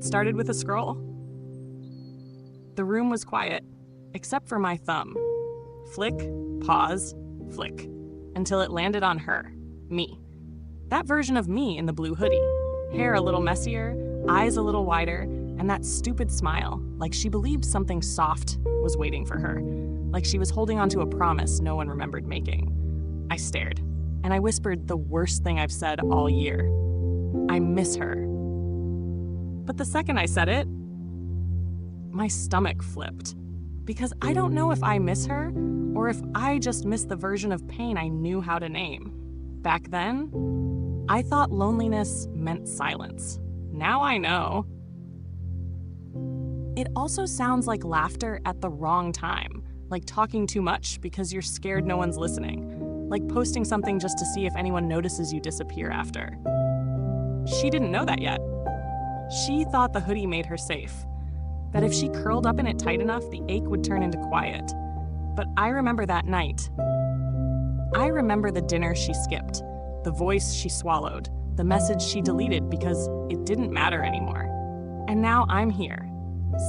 It started with a scroll. The room was quiet, except for my thumb. Flick, pause, flick, until it landed on her, me. That version of me in the blue hoodie. Hair a little messier, eyes a little wider, and that stupid smile, like she believed something soft was waiting for her, like she was holding onto a promise no one remembered making. I stared, and I whispered the worst thing I've said all year. I miss her. But the second I said it, my stomach flipped. Because I don't know if I miss her, or if I just miss the version of pain I knew how to name. Back then, I thought loneliness meant silence. Now I know. It also sounds like laughter at the wrong time, like talking too much because you're scared no one's listening, like posting something just to see if anyone notices you disappear after. She didn't know that yet. She thought the hoodie made her safe, that if she curled up in it tight enough, the ache would turn into quiet. But I remember that night. I remember the dinner she skipped, the voice she swallowed, the message she deleted because it didn't matter anymore. And now I'm here.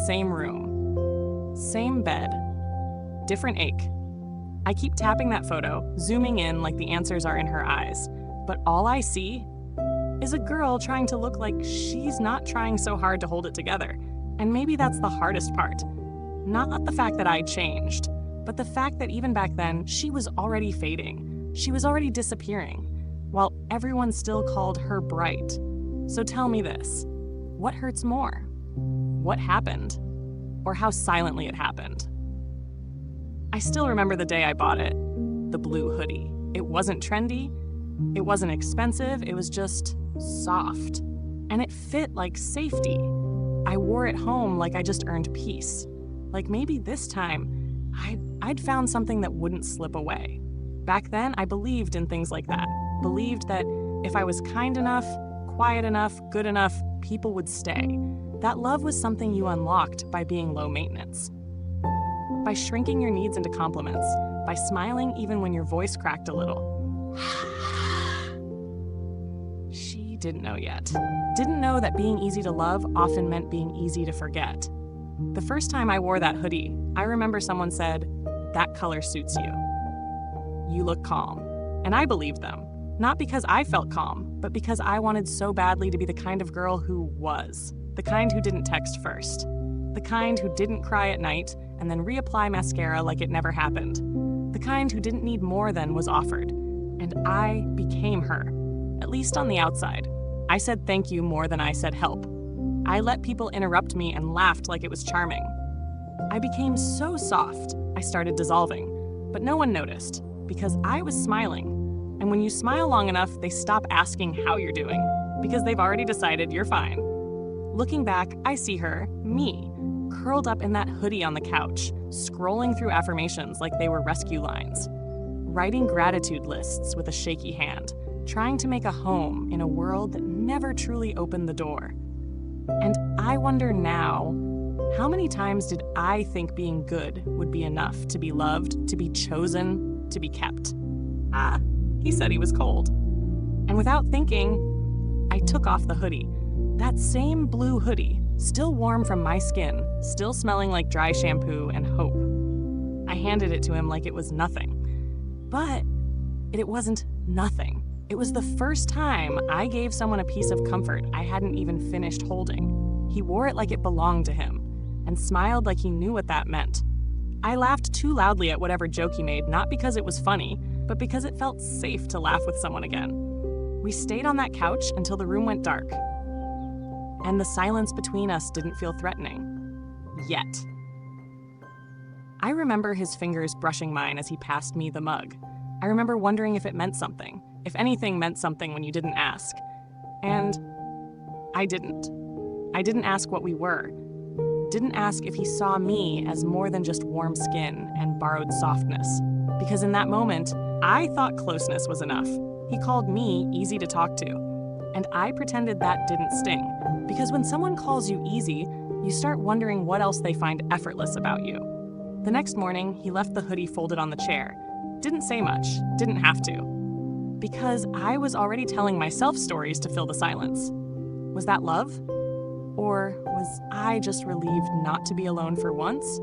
Same room. Same bed. Different ache. I keep tapping that photo, zooming in like the answers are in her eyes. But all I see is a girl trying to look like she's not trying so hard to hold it together. And maybe that's the hardest part. Not the fact that I changed, but the fact that even back then, she was already fading. She was already disappearing, while everyone still called her bright. So tell me this, what hurts more? What happened? Or how silently it happened? I still remember the day I bought it, the blue hoodie. It wasn't trendy, it wasn't expensive, it was just soft. And it fit like safety. I wore it home like I just earned peace. Like maybe this time, I'd found something that wouldn't slip away. Back then, I believed in things like that. Believed that if I was kind enough, quiet enough, good enough, people would stay. That love was something you unlocked by being low maintenance. By shrinking your needs into compliments. By smiling even when your voice cracked a little. She didn't know yet. Didn't know that being easy to love often meant being easy to forget. The first time I wore that hoodie, I remember someone said, "That color suits you. You look calm." And I believed them. Not because I felt calm, but because I wanted so badly to be the kind of girl who was. The kind who didn't text first. The kind who didn't cry at night and then reapply mascara like it never happened. The kind who didn't need more than was offered. And I became her, at least on the outside. I said thank you more than I said help. I let people interrupt me and laughed like it was charming. I became so soft, I started dissolving. But no one noticed, because I was smiling. And when you smile long enough, they stop asking how you're doing, because they've already decided you're fine. Looking back, I see her, me, curled up in that hoodie on the couch, scrolling through affirmations like they were rescue lines, writing gratitude lists with a shaky hand, trying to make a home in a world that never truly opened the door. And I wonder now, how many times did I think being good would be enough to be loved, to be chosen, to be kept? He said he was cold. And without thinking, I took off the hoodie. That same blue hoodie, still warm from my skin, still smelling like dry shampoo and hope. I handed it to him like it was nothing. But it wasn't nothing. It was the first time I gave someone a piece of comfort I hadn't even finished holding. He wore it like it belonged to him, and smiled like he knew what that meant. I laughed too loudly at whatever joke he made, not because it was funny, but because it felt safe to laugh with someone again. We stayed on that couch until the room went dark, and the silence between us didn't feel threatening. Yet. I remember his fingers brushing mine as he passed me the mug. I remember wondering if it meant something, if anything meant something when you didn't ask. And I didn't. I didn't ask what we were. Didn't ask if he saw me as more than just warm skin and borrowed softness. Because in that moment, I thought closeness was enough. He called me easy to talk to. And I pretended that didn't sting. Because when someone calls you easy, you start wondering what else they find effortless about you. The next morning, he left the hoodie folded on the chair. Didn't say much, didn't have to. Because I was already telling myself stories to fill the silence. Was that love? Or was I just relieved not to be alone for once?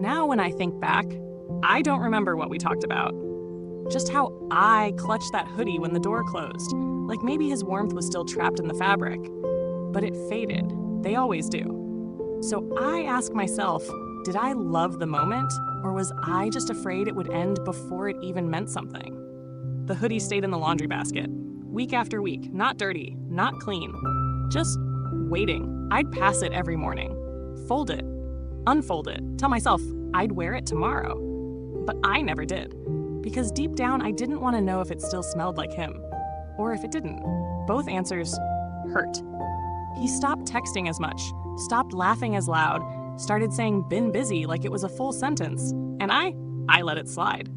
Now when I think back, I don't remember what we talked about. Just how I clutched that hoodie when the door closed, like maybe his warmth was still trapped in the fabric. But it faded. They always do. So I ask myself, did I love the moment, or was I just afraid it would end before it even meant something? The hoodie stayed in the laundry basket, week after week, not dirty, not clean, just waiting. I'd pass it every morning, fold it, unfold it, tell myself I'd wear it tomorrow. But I never did, because deep down I didn't want to know if it still smelled like him, or if it didn't. Both answers hurt. He stopped texting as much, stopped laughing as loud, started saying been busy like it was a full sentence, and I let it slide.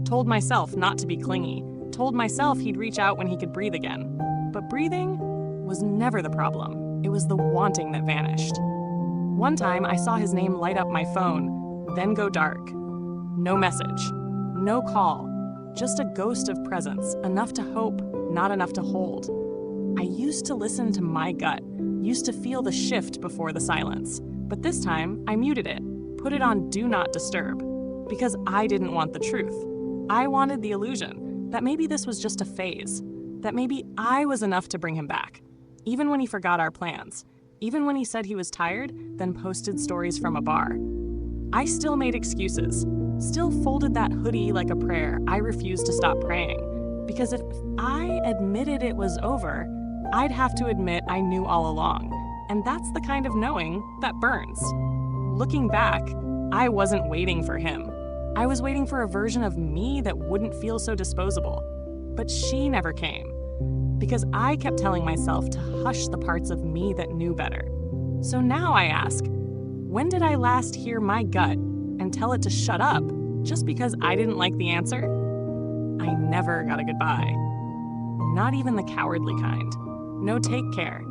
Told myself not to be clingy, told myself he'd reach out when he could breathe again. But breathing was never the problem. It was the wanting that vanished. One time I saw his name light up my phone, then go dark. No message, no call, just a ghost of presence, enough to hope, not enough to hold. I used to listen to my gut, used to feel the shift before the silence. But this time, I muted it, put it on Do Not Disturb, because I didn't want the truth. I wanted the illusion that maybe this was just a phase, that maybe I was enough to bring him back, even when he forgot our plans, even when he said he was tired, then posted stories from a bar. I still made excuses, still folded that hoodie like a prayer I refused to stop praying, because if I admitted it was over, I'd have to admit I knew all along. And that's the kind of knowing that burns. Looking back, I wasn't waiting for him. I was waiting for a version of me that wouldn't feel so disposable. But she never came, because I kept telling myself to hush the parts of me that knew better. So now I ask, when did I last hear my gut and tell it to shut up just because I didn't like the answer? I never got a goodbye. Not even the cowardly kind. No take care.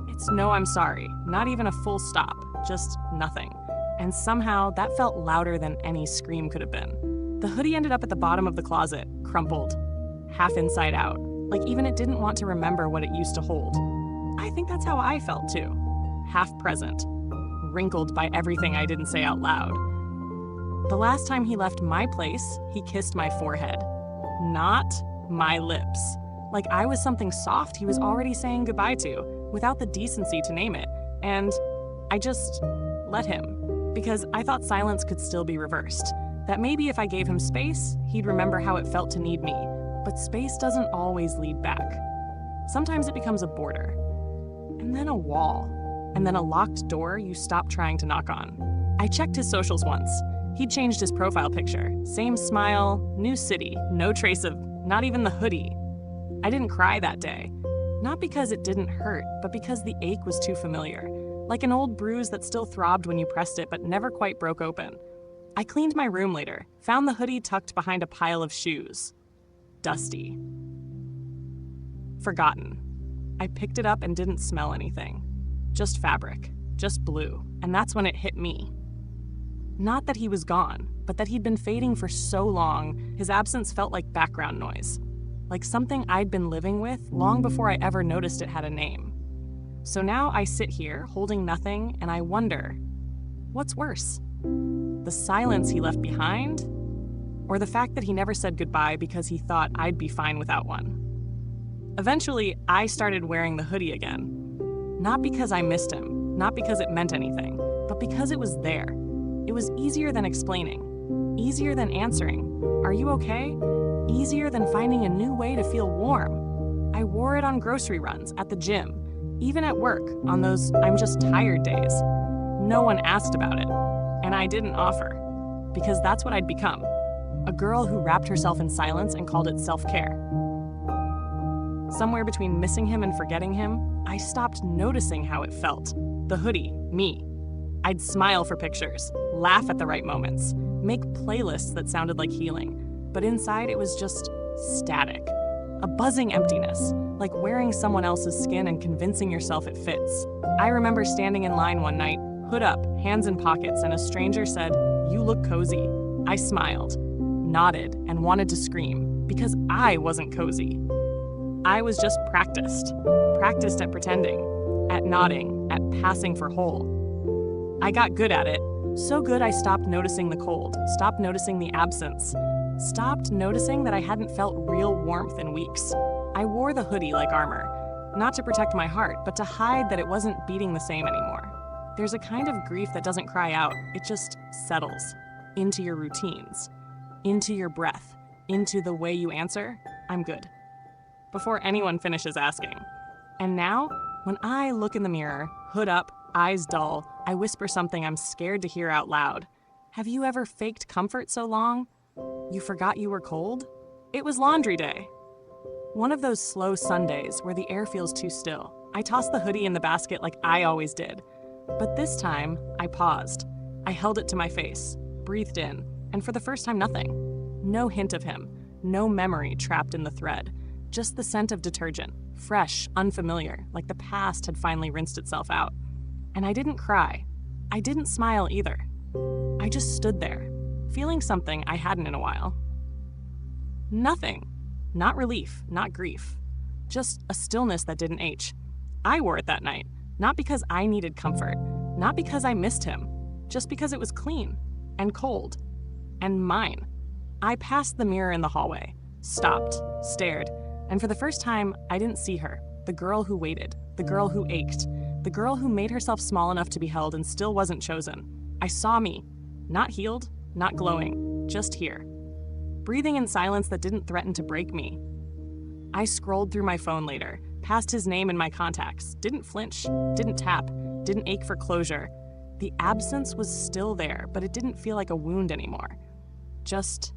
It's no I'm sorry, not even a full stop, just nothing. And somehow that felt louder than any scream could have been. The hoodie ended up at the bottom of the closet, crumpled, half inside out, like even it didn't want to remember what it used to hold. I think that's how I felt too, half present, wrinkled by everything I didn't say out loud. The last time he left my place, he kissed my forehead, not my lips. Like I was something soft he was already saying goodbye to, without the decency to name it. And I just let him, because I thought silence could still be reversed. That maybe if I gave him space, he'd remember how it felt to need me. But space doesn't always lead back. Sometimes it becomes a border, and then a wall, and then a locked door you stop trying to knock on. I checked his socials once. He'd changed his profile picture. Same smile, new city, no trace of, not even the hoodie. I didn't cry that day. Not because it didn't hurt, but because the ache was too familiar. Like an old bruise that still throbbed when you pressed it, but never quite broke open. I cleaned my room later, found the hoodie tucked behind a pile of shoes. Dusty. Forgotten. I picked it up and didn't smell anything. Just fabric, just blue, and that's when it hit me. Not that he was gone, but that he'd been fading for so long, his absence felt like background noise. Like something I'd been living with long before I ever noticed it had a name. So now I sit here, holding nothing, and I wonder, what's worse? The silence he left behind? Or the fact that he never said goodbye because he thought I'd be fine without one? Eventually, I started wearing the hoodie again. Not because I missed him, not because it meant anything, but because it was there. It was easier than explaining, easier than answering, "Are you okay?" Easier than finding a new way to feel warm. I wore it on grocery runs, at the gym, even at work, on those I'm just tired days. No one asked about it, and I didn't offer, because that's what I'd become, a girl who wrapped herself in silence and called it self-care. Somewhere between missing him and forgetting him, I stopped noticing how it felt. The hoodie, me. I'd smile for pictures, laugh at the right moments, make playlists that sounded like healing. But inside it was just static, a buzzing emptiness, like wearing someone else's skin and convincing yourself it fits. I remember standing in line one night, hood up, hands in pockets, and a stranger said, "You look cozy." I smiled, nodded, and wanted to scream, because I wasn't cozy. I was just practiced at pretending, at nodding, at passing for whole. I got good at it. So good I stopped noticing the cold, stopped noticing the absence, stopped noticing that I hadn't felt real warmth in weeks. I wore the hoodie like armor, not to protect my heart, but to hide that it wasn't beating the same anymore. There's a kind of grief that doesn't cry out, it just settles into your routines, into your breath, into the way you answer, "I'm good," before anyone finishes asking. And now, when I look in the mirror, hood up, eyes dull, I whisper something I'm scared to hear out loud. Have you ever faked comfort so long? You forgot you were cold? It was laundry day. One of those slow Sundays where the air feels too still. I tossed the hoodie in the basket like I always did. But this time, I paused. I held it to my face, breathed in, and for the first time, nothing. No hint of him, no memory trapped in the thread, just the scent of detergent, fresh, unfamiliar, like the past had finally rinsed itself out. And I didn't cry. I didn't smile either. I just stood there, feeling something I hadn't in a while. Nothing. Not relief, not grief. Just a stillness that didn't ache. I wore it that night, not because I needed comfort, not because I missed him, just because it was clean and cold and mine. I passed the mirror in the hallway, stopped, stared, and for the first time, I didn't see her, the girl who waited, the girl who ached, the girl who made herself small enough to be held and still wasn't chosen. I saw me, not healed, not glowing, just here, breathing in silence that didn't threaten to break me. I scrolled through my phone later, passed his name in my contacts, didn't flinch, didn't tap, didn't ache for closure. The absence was still there, but it didn't feel like a wound anymore. Just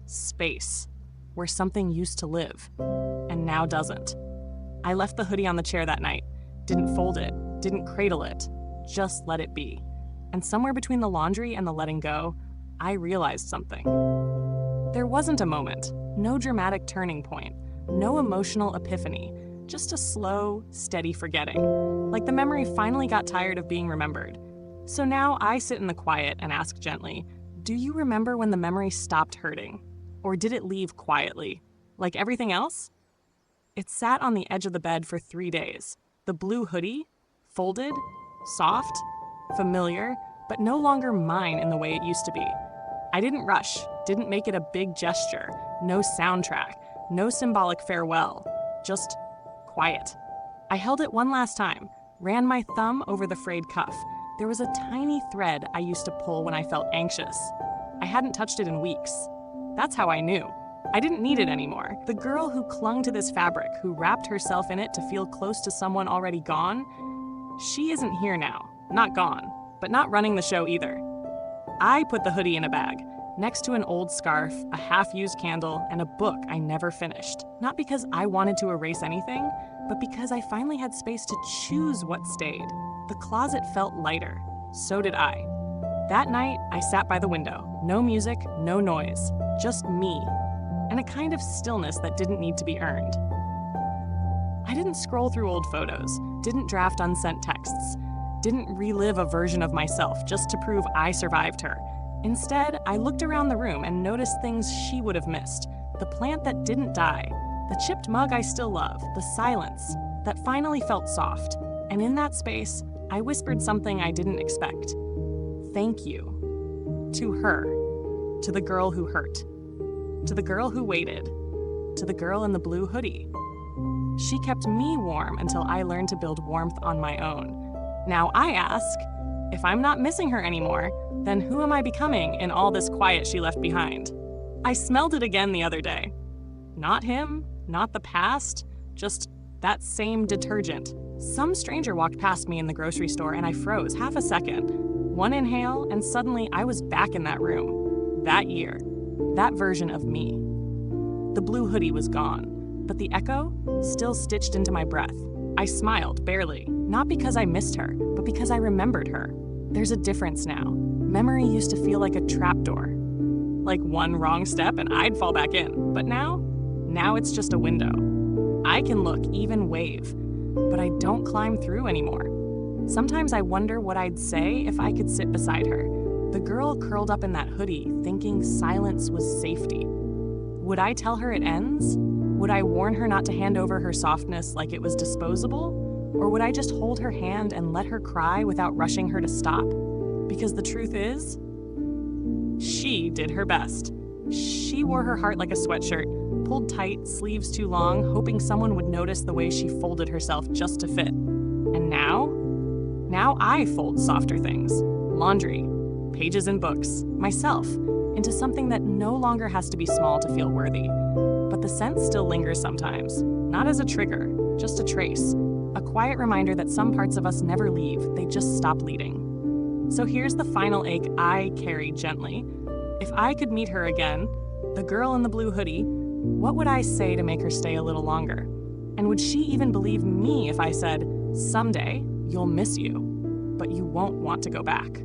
space, where something used to live, and now doesn't. I left the hoodie on the chair that night, didn't fold it, didn't cradle it, just let it be. And somewhere between the laundry and the letting go, I realized something. There wasn't a moment, no dramatic turning point, no emotional epiphany, just a slow, steady forgetting, like the memory finally got tired of being remembered. So now I sit in the quiet and ask gently, do you remember when the memory stopped hurting? Or did it leave quietly, like everything else? It sat on the edge of the bed for 3 days. The blue hoodie, folded, soft, familiar, but no longer mine in the way it used to be. I didn't rush, didn't make it a big gesture, no soundtrack, no symbolic farewell, just quiet. I held it one last time, ran my thumb over the frayed cuff. There was a tiny thread I used to pull when I felt anxious. I hadn't touched it in weeks. That's how I knew. I didn't need it anymore. The girl who clung to this fabric, who wrapped herself in it to feel close to someone already gone, she isn't here now. Not gone, but not running the show either. I put the hoodie in a bag, next to an old scarf, a half-used candle, and a book I never finished. Not because I wanted to erase anything, but because I finally had space to choose what stayed. The closet felt lighter. So did I. That night, I sat by the window. No music, no noise, just me, and a kind of stillness that didn't need to be earned. I didn't scroll through old photos, didn't draft unsent texts, didn't relive a version of myself just to prove I survived her. Instead, I looked around the room and noticed things she would have missed. The plant that didn't die, the chipped mug I still love, the silence that finally felt soft. And in that space, I whispered something I didn't expect. Thank you. To her. To the girl who hurt. To the girl who waited. To the girl in the blue hoodie. She kept me warm until I learned to build warmth on my own. Now I ask, if I'm not missing her anymore, then who am I becoming in all this quiet she left behind? I smelled it again the other day. Not him, not the past, just that same detergent. Some stranger walked past me in the grocery store and I froze half a second. One inhale and suddenly I was back in that room. That year. That version of me. The blue hoodie was gone, but the echo still stitched into my breath. I smiled, barely, not because I missed her, but because I remembered her. There's a difference now. Memory used to feel like a trapdoor. Like one wrong step and I'd fall back in. But now it's just a window. I can look, even wave, but I don't climb through anymore. Sometimes I wonder what I'd say if I could sit beside her. The girl curled up in that hoodie, thinking silence was safety. Would I tell her it ends? Would I warn her not to hand over her softness like it was disposable? Or would I just hold her hand and let her cry without rushing her to stop? Because the truth is, she did her best. She wore her heart like a sweatshirt, pulled tight, sleeves too long, hoping someone would notice the way she folded herself just to fit. And now I fold softer things, laundry, pages in books, myself, into something that no longer has to be small to feel worthy. But the scent still lingers sometimes, not as a trigger, just a trace, a quiet reminder that some parts of us never leave, they just stop leading. So here's the final ache I carry gently. If I could meet her again, the girl in the blue hoodie, what would I say to make her stay a little longer? And would she even believe me if I said, someday you'll miss you, but you won't want to go back?